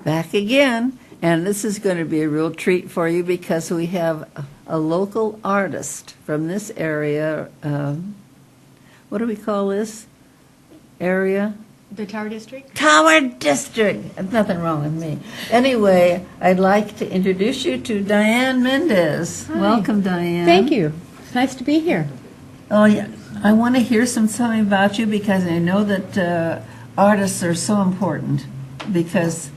Back again, and this is going to be a real treat for you because we have a local artist from this area. What do we call this area? The Tower District? Tower District. Nothing wrong with me. Anyway, I'd like to introduce you to Diane Mendes. Hi. Welcome, Diane. Thank you. It's nice to be here. Oh, yeah. I want to hear something about you because I know that artists are so important because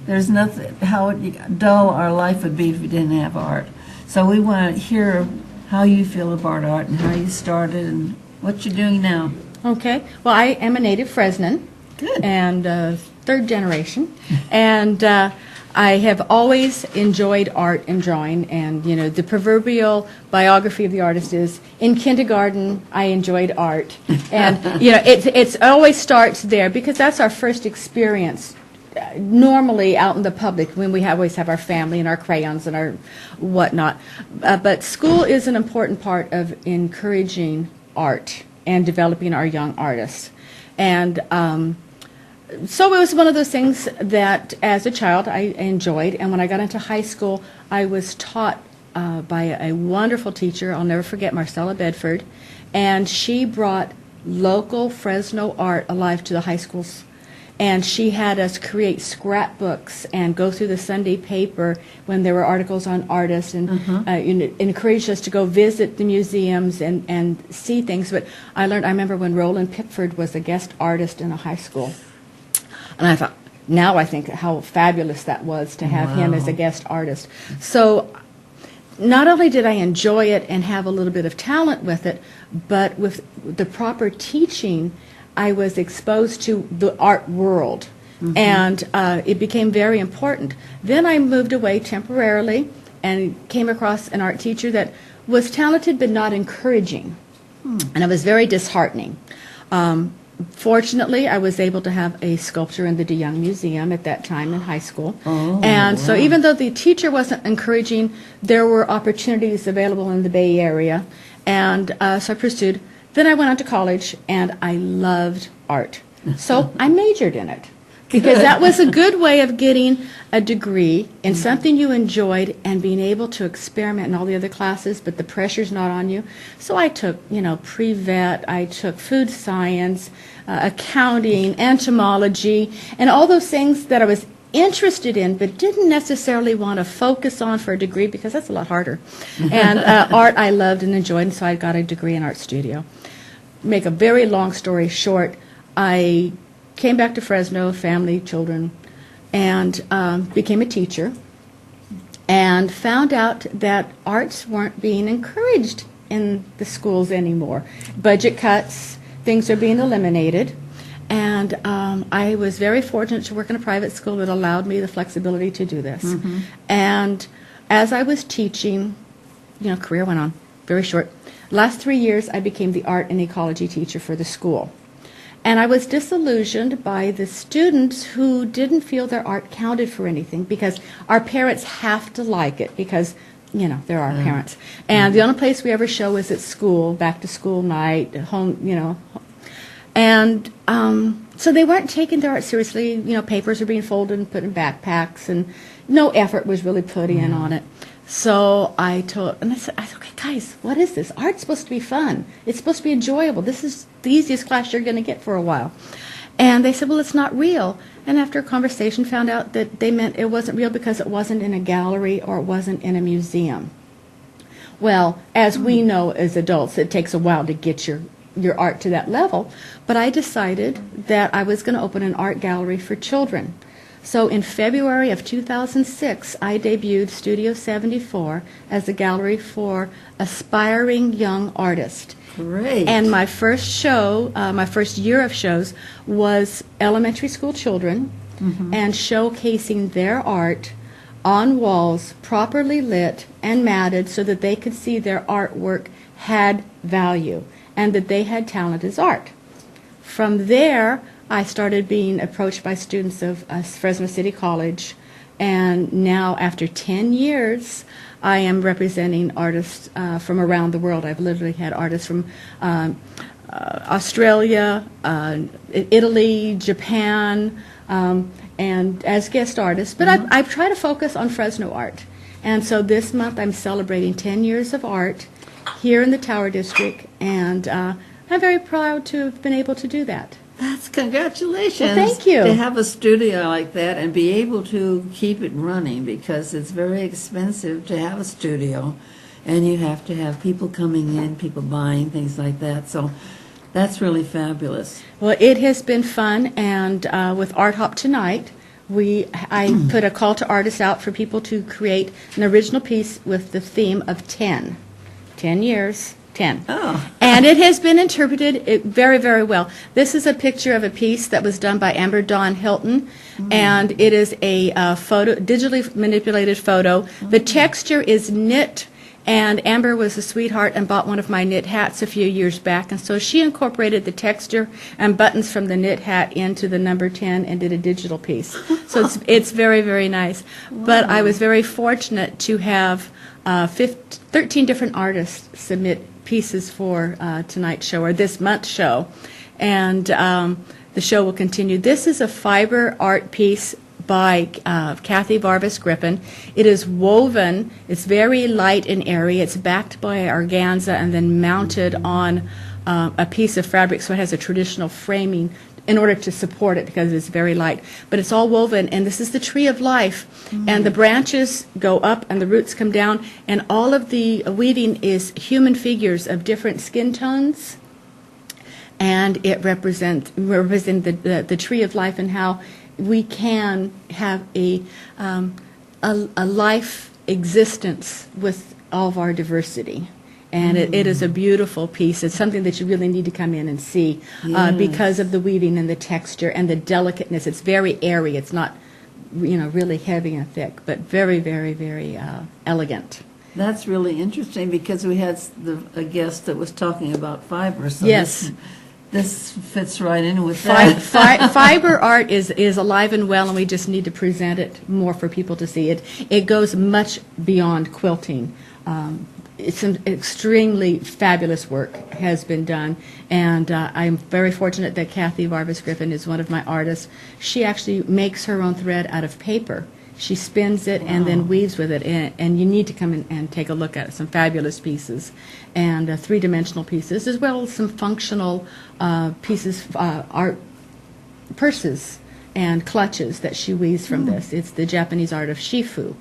there's nothing, how dull our life would be if we didn't have art. So we want to hear how you feel about art and how you started and what you're doing now. Okay. Well, I am a native Fresnan. Good. And third generation. And I have always enjoyed art and drawing. And, you know, the proverbial biography of the artist is, in kindergarten, I enjoyed art. And, you know, it always starts there because that's our first experience normally out in the public when we always have our family and our crayons and our whatnot. But school is an important part of encouraging art and developing our young artists. And so it was one of those things that as a child I enjoyed. And when I got into high school, I was taught by a wonderful teacher. I'll never forget, Marcella Bedford. And she brought local Fresno art alive to the high schools. And she had us create scrapbooks and go through the Sunday paper when there were articles on artists and encouraged us to go visit the museums and see things. But I remember when Roland Pickford was a guest artist in a high school. And I thought, now I think how fabulous that was to have him as a guest artist. So not only did I enjoy it and have a little bit of talent with it, but with the proper teaching, I was exposed to the art world, and it became very important. Then I moved away temporarily and came across an art teacher that was talented but not encouraging, and it was very disheartening. Fortunately, I was able to have a sculpture in the DeYoung Museum at that time in high school. So even though the teacher wasn't encouraging, there were opportunities available in the Bay Area, and so I pursued. Then I went on to college, and I loved art. So I majored in it because that was a good way of getting a degree in something you enjoyed and being able to experiment in all the other classes, but the pressure's not on you. So I took, you know, pre-vet, I took food science, accounting, entomology, and all those things that I was interested in but didn't necessarily want to focus on for a degree because that's a lot harder. And art I loved and enjoyed, and so I got a degree in art studio. Make a very long story short, I came back to Fresno, family, children, and became a teacher and found out that arts weren't being encouraged in the schools anymore. Budget cuts, things are being eliminated. And I was very fortunate to work in a private school that allowed me the flexibility to do this. And as I was teaching, you know, career went on, very short. Last 3 years, I became the art and ecology teacher for the school. And I was disillusioned by the students who didn't feel their art counted for anything because our parents have to like it because, you know, they're our parents. And the only place we ever show is at school, back to school night, home, you know. And so they weren't taking their art seriously. You know, papers were being folded and put in backpacks, and no effort was really put in on it. So I said, okay, guys, what is this? Art's supposed to be fun. It's supposed to be enjoyable. This is the easiest class you're going to get for a while. And they said, well, it's not real. And after a conversation, found out that they meant it wasn't real because it wasn't in a gallery or it wasn't in a museum. Well, as we know as adults, it takes a while to get your art to that level. But I decided that I was going to open an art gallery for children. So in February of 2006, I debuted Studio 74 as a gallery for aspiring young artists. Great. And my first show, my first year of shows, was elementary school children and showcasing their art on walls, properly lit and matted so that they could see their artwork had value and that they had talent as art. From there, I started being approached by students of Fresno City College, and now after 10 years, I am representing artists from around the world. I've literally had artists from Australia, Italy, Japan, and as guest artist. But I try to focus on Fresno art. And so this month I'm celebrating 10 years of art here in the Tower District, and I'm very proud to have been able to do that. That's congratulations. Well, thank you. To have a studio like that and be able to keep it running, because it's very expensive to have a studio, and you have to have people coming in, people buying, things like that. So that's really fabulous. Well, it has been fun, and with Art Hop tonight, I put a call to artists out for people to create an original piece with the theme of 10. 10 years. 10. Oh. And it has been interpreted very, very well. This is a picture of a piece that was done by Amber Dawn Hilton, and it is a digitally manipulated photo. The texture is knit, and Amber was a sweetheart and bought one of my knit hats a few years back, and so she incorporated the texture and buttons from the knit hat into the number 10 and did a digital piece. So it's very, very nice. Wow. But I was very fortunate to have 13 different artists submit pieces for tonight's show, or this month's show, and the show will continue. This is a fiber art piece by Kathy Varvis Griffin. It is woven, it's very light and airy, it's backed by organza and then mounted on a piece of fabric, so it has a traditional framing in order to support it because it's very light. But it's all woven, and this is the tree of life. And the branches go up and the roots come down, and all of the weaving is human figures of different skin tones, and it represents the tree of life and how we can have a life existence with all of our diversity. And it is a beautiful piece. It's something that you really need to come in and see because of the weaving and the texture and the delicateness. It's very airy. It's not, really heavy and thick, but very, very, very elegant. That's really interesting because we had a guest that was talking about fiber. So yes. This fits right in with that. Fiber art is alive and well, and we just need to present it more for people to see. It goes much beyond quilting. It's some extremely fabulous work has been done, and I'm very fortunate that Kathy Varvis Griffin is one of my artists. She actually makes her own thread out of paper. She spins it and then weaves with it, and you need to come in and take a look at it. Some fabulous pieces, and three-dimensional pieces, as well as some functional pieces, art purses and clutches that she weaves from this. It's the Japanese art of shifu.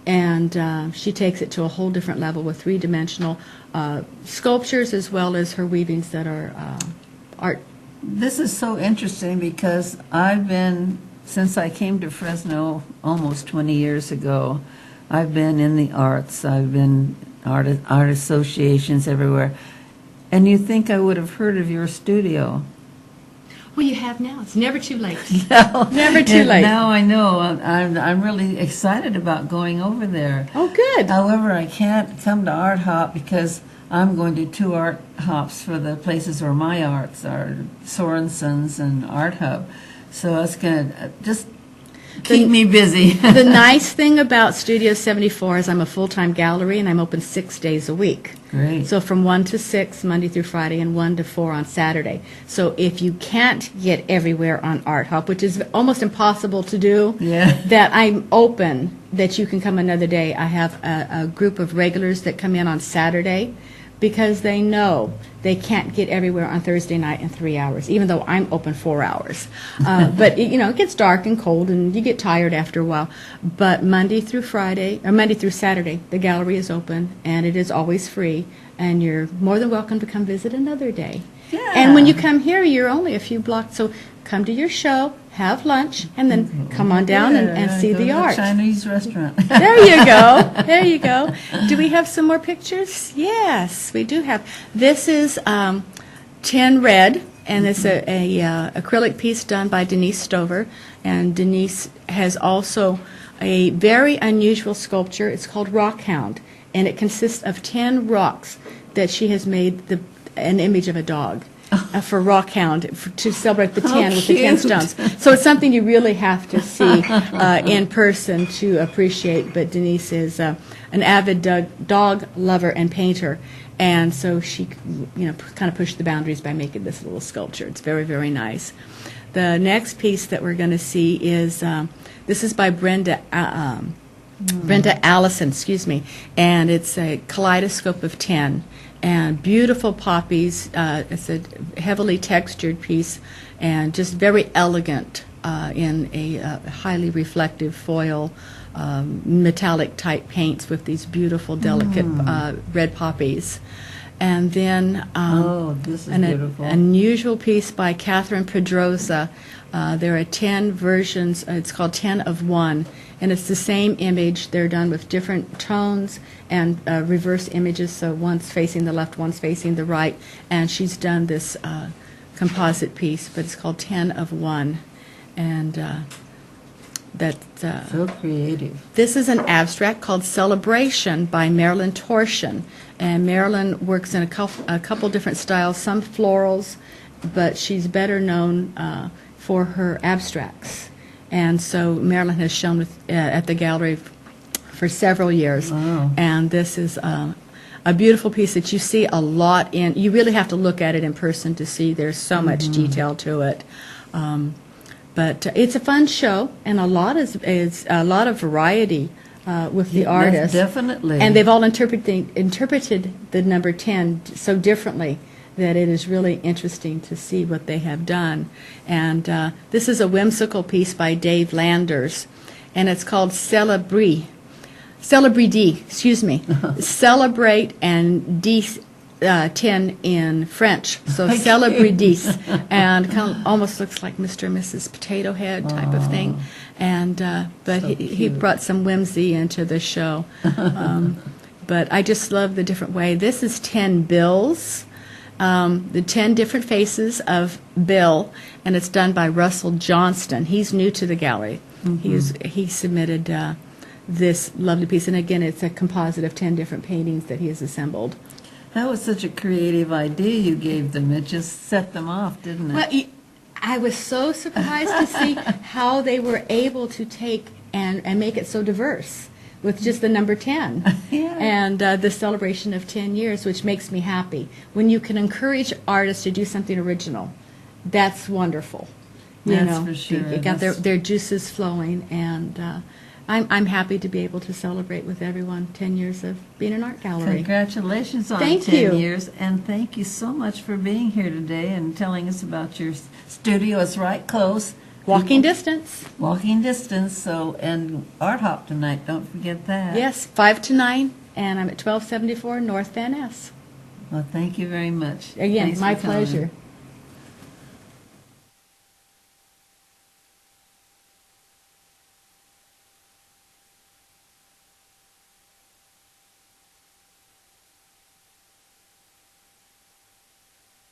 And she takes it to a whole different level with three-dimensional sculptures as well as her weavings that are art. This is so interesting because since I came to Fresno almost 20 years ago, I've been in the arts. I've been art associations everywhere. And you think I would have heard of your studio. Well, you have now. It's never too late. No. Never too late. Now I know. I'm really excited about going over there. Oh, good. However, I can't come to Art Hop because I'm going to 2 art hops for the places where my arts are, Sorensen's and Art Hub. So it's going to just keep me busy. The nice thing about Studio 74 is I'm a full-time gallery, and I'm open 6 days a week. Great. So from 1 to 6, Monday through Friday, and 1 to 4 on Saturday. So if you can't get everywhere on Art Hop, which is almost impossible to do, that I'm open, that you can come another day. I have a group of regulars that come in on Saturday because they know they can't get everywhere on Thursday night in 3 hours, even though I'm open 4 hours. But it gets dark and cold, and you get tired after a while. But Monday through Saturday, the gallery is open, and it is always free. And you're more than welcome to come visit another day. Yeah. And when you come here, you're only a few blocks. So come to your show, have lunch, and then come on down and see the art. Chinese restaurant. There you go. There you go. Do we have some more pictures? Yes, we do have. This is 10 Red, and it's a acrylic piece done by Denise Stover. And Denise has also a very unusual sculpture. It's called Rock Hound, and it consists of 10 rocks that she has made an image of a dog. For Rock Hound, to celebrate the 10 with the 10 stones. So it's something you really have to see in person to appreciate. But Denise is an avid dog lover and painter, and so she, kind of pushed the boundaries by making this little sculpture. It's very, very nice. The next piece that we're going to see is, this is by Brenda Allison, excuse me, and it's a kaleidoscope of 10, and beautiful poppies. It's a heavily textured piece, and just very elegant in a highly reflective foil, metallic type paints with these beautiful, delicate red poppies. And then this is an beautiful. unusual piece by Catherine Pedrosa. There are 10 versions. It's called 10 of 1, and it's the same image. They're done with different tones and reverse images, so one's facing the left, one's facing the right, and she's done this composite piece, but it's called 10 of 1. And So creative. this is an abstract called Celebration by Marilyn Torsion. And Marilyn works in a couple different styles, some florals, but she's better known for her abstracts. And so Marilyn has shown at the gallery for several years. Wow. And this is a beautiful piece that you see a lot in. You really have to look at it in person to see. There's so much detail to it. But it's a fun show, and a lot is a lot of variety with the artists. Definitely. And they've all interpreted the number 10 so differently that it is really interesting to see what they have done. And this is a whimsical piece by Dave Landers, and it's called Celebrity, excuse me. Celebrate and 10 in French, so Celebridis, and kind of almost looks like Mr. and Mrs. Potato Head type of thing. And but So he brought some whimsy into the show. But I just love the different way. This is 10 bills, the 10 different faces of Bill, and it's done by Russell Johnston. He's new to the gallery. He submitted this lovely piece, and again, it's a composite of 10 different paintings that he has assembled. That was such a creative idea you gave them. It just set them off, didn't it? Well, I was so surprised to see how they were able to take and make it so diverse with just the number 10. Yeah. And the celebration of 10 years, which makes me happy. When you can encourage artists to do something original, that's wonderful. That's for sure. They got their juices flowing, and I'm happy to be able to celebrate with everyone 10 years of being an art gallery. Congratulations on Thank 10 you. years, and thank you so much for being here today and telling us about your studio. It's right close. Walking distance. Walking distance, so, and Art Hop tonight, don't forget that. Yes, 5 to 9, and I'm at 1274 North Van Ness. Well, thank you very much. Again, Thanks my for coming. pleasure.